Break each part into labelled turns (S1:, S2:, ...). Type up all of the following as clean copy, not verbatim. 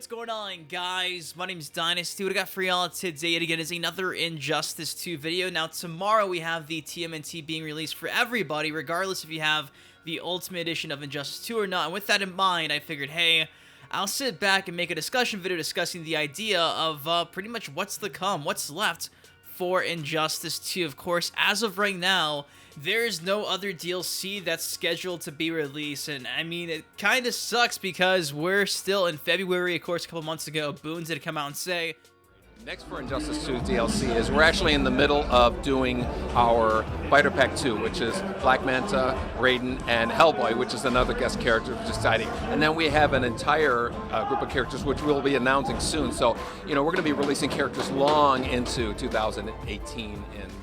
S1: going on, guys? My name's Dynasty. What I got for y'all today again is another Injustice 2 video. Now, tomorrow we have the TMNT being released for everybody, regardless if you have the Ultimate Edition of Injustice 2 or not. And with that in mind, I figured, hey, I'll sit back and make a discussion video discussing the idea of pretty much what's to come, what's left for Injustice 2. Of course, as of right now, there's no other DLC that's scheduled to be released, and I mean, it kind of sucks because we're still in February. Of course, a couple months ago, Boon did come out and say,
S2: next for Injustice 2 DLC is we're actually in the middle of doing our Fighter Pack 2, which is Black Manta, Raiden, and Hellboy, which is another guest character, which is exciting. And then we have an entire group of characters which we'll be announcing soon. So, you know, we're going to be releasing characters long into 2018 and beyond.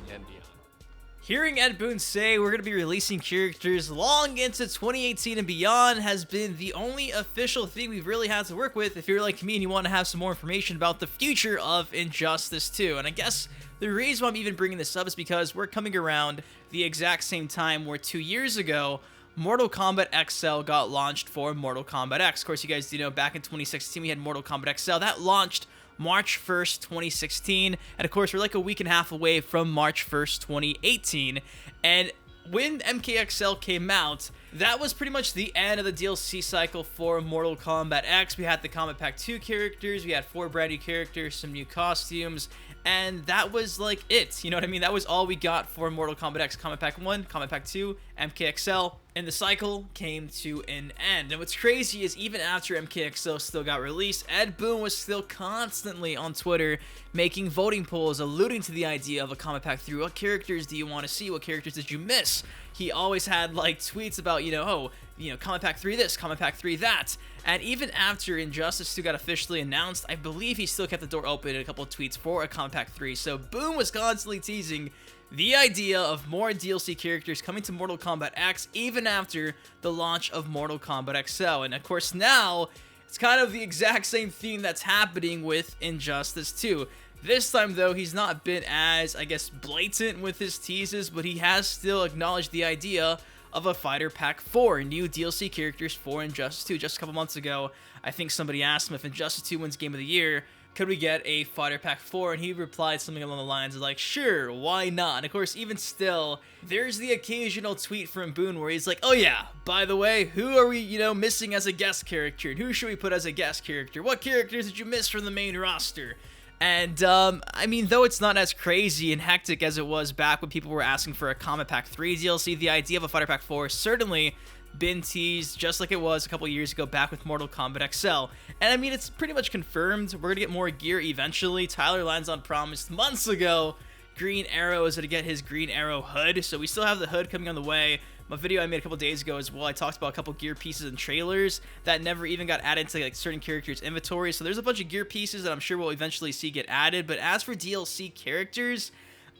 S1: Hearing Ed Boon say we're going to be releasing characters long into 2018 and beyond has been the only official thing we've really had to work with if you're like me and you want to have some more information about the future of Injustice 2. And I guess the reason why I'm even bringing this up is because we're coming around the exact same time where 2 years ago, Mortal Kombat XL got launched for Mortal Kombat X. Of course, you guys do know back in 2016 we had Mortal Kombat XL. That launched March 1st, 2016, and of course, we're like a week and a half away from March 1st, 2018, and when MKXL came out, that was pretty much the end of the DLC cycle for Mortal Kombat X. We had the Kombat Pack 2 characters, we had 4 brand new characters, some new costumes, and that was like it, you know what I mean? That was all we got for Mortal Kombat X. Kombat Pack 1, Kombat Pack 2, MKXL, and the cycle came to an end. And what's crazy is even after MKXL still got released, Ed Boon was still constantly on Twitter making voting polls alluding to the idea of a Kombat Pack 3. What characters do you want to see? What characters did you miss? He always had like tweets about, Kombat Pack 3 this, Kombat Pack 3 that. And even after Injustice 2 got officially announced, I believe he still kept the door open in a couple of tweets for a Kombat Pack 3. So Boon was constantly teasing the idea of more DLC characters coming to Mortal Kombat X even after the launch of Mortal Kombat XL. And of course now, it's kind of the exact same theme that's happening with Injustice 2. This time though, he's not been as, I guess, blatant with his teases, but he has still acknowledged the idea of a Fighter Pack 4, new DLC characters for Injustice 2. Just a couple months ago, I think somebody asked him if Injustice 2 wins Game of the Year, could we get a Fighter Pack 4? And he replied something along the lines of like, sure, why not? And of course, even still, there's the occasional tweet from Boon where he's like, oh yeah, by the way, who are we, missing as a guest character? And who should we put as a guest character? What characters did you miss from the main roster? And, I mean, though it's not as crazy and hectic as it was back when people were asking for a Kombat Pack 3 DLC, the idea of a Fighter Pack 4 certainly been teased just like it was a couple years ago back with Mortal Kombat XL. And I mean, it's pretty much confirmed. We're gonna get more gear eventually. Tyler Lanzon promised months ago Green Arrow is gonna get his Green Arrow hood, so we still have the hood coming on the way. My video I made a couple days ago as well, I talked about a couple gear pieces and trailers that never even got added to like certain characters' inventory. So there's a bunch of gear pieces that I'm sure we'll eventually see get added. But as for DLC characters,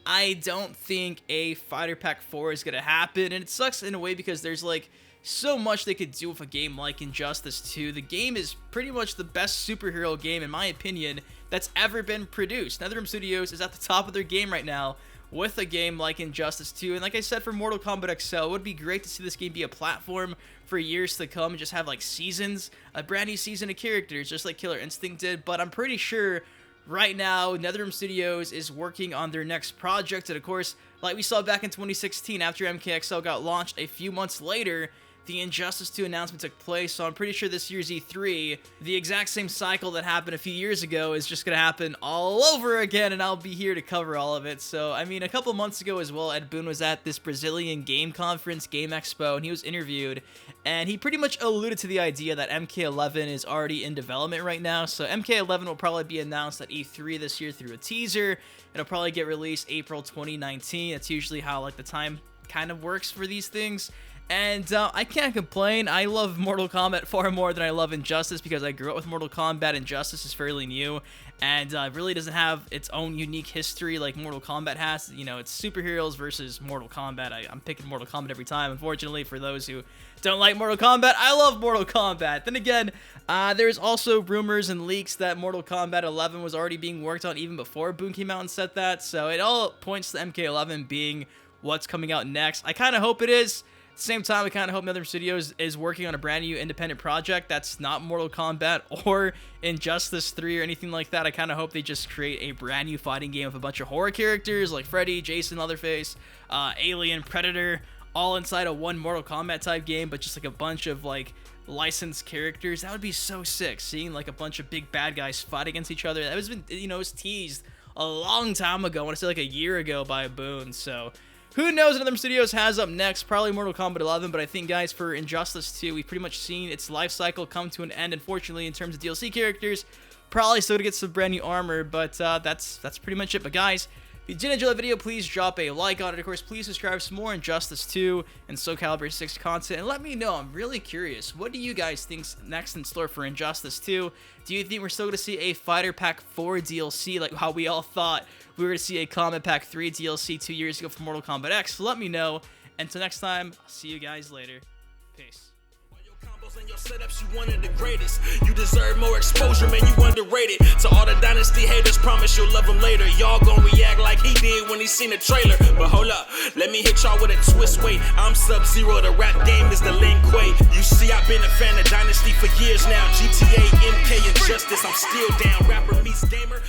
S1: I don't think a Fighter Pack 4 is gonna happen, and it sucks in a way because there's like so much they could do with a game like Injustice 2. The game is pretty much the best superhero game, in my opinion, that's ever been produced. NetherRealm Studios is at the top of their game right now with a game like Injustice 2. And like I said, for Mortal Kombat XL, it would be great to see this game be a platform for years to come and just have like seasons, a brand new season of characters, just like Killer Instinct did. But I'm pretty sure right now, NetherRealm Studios is working on their next project. And of course, like we saw back in 2016, after MKXL got launched, a few months later, the Injustice 2 announcement took place, so I'm pretty sure this year's E3, the exact same cycle that happened a few years ago is just going to happen all over again, and I'll be here to cover all of it. So, I mean, a couple months ago as well, Ed Boon was at this Brazilian game conference, Game Expo, and he was interviewed, and he pretty much alluded to the idea that MK11 is already in development right now. So MK11 will probably be announced at E3 this year through a teaser. It'll probably get released April 2019. That's usually how, like, the time kind of works for these things. And I can't complain. I love Mortal Kombat far more than I love Injustice because I grew up with Mortal Kombat. Injustice is fairly new and really doesn't have its own unique history like Mortal Kombat has. You know, it's superheroes versus Mortal Kombat. I'm picking Mortal Kombat every time. Unfortunately, for those who don't like Mortal Kombat, I love Mortal Kombat. Then again, there's also rumors and leaks that Mortal Kombat 11 was already being worked on even before Boon came out and said that. So it all points to MK11 being what's coming out next. I kind of hope it is. the same time, I kind of hope NetherRealm Studios is working on a brand new independent project that's not Mortal Kombat or Injustice 3 or anything like that. I kind of hope they just create a brand new fighting game with a bunch of horror characters like Freddy, Jason, Leatherface, Alien, Predator, all inside a one Mortal Kombat type game, but just like a bunch of like licensed characters. That would be so sick, seeing like a bunch of big bad guys fight against each other. That was been, you know, it was teased a long time ago. I want to say like a year ago by Boon. So who knows what NetherRealm Studios has up next? Probably Mortal Kombat 11, but I think, guys, for Injustice 2, we've pretty much seen its life cycle come to an end, unfortunately, in terms of DLC characters. Probably still to get some brand new armor, but that's pretty much it. But, guys, if you did enjoy the video, please drop a like on it. Of course, please subscribe for more Injustice 2 and Soul Calibur 6 content. And let me know. I'm really curious. What do you guys think's next in store for Injustice 2? Do you think we're still going to see a Fighter Pack 4 DLC like how we all thought we were going to see a Combat Pack 3 DLC 2 years ago for Mortal Kombat X? Let me know. Until next time, I'll see you guys later. Peace.
S3: And your setups, you one of the greatest. You deserve more exposure, man, you underrated. To all the Dynasty haters, promise you'll love him later. Y'all gon' react like he did when he seen the trailer. But hold up, let me hit y'all with a twist. Wait, I'm Sub-Zero, the rap game is the Lin Kuei. You see, I've been a fan of Dynasty for years now. GTA, MK, and Justice, I'm still down. Rapper meets gamer.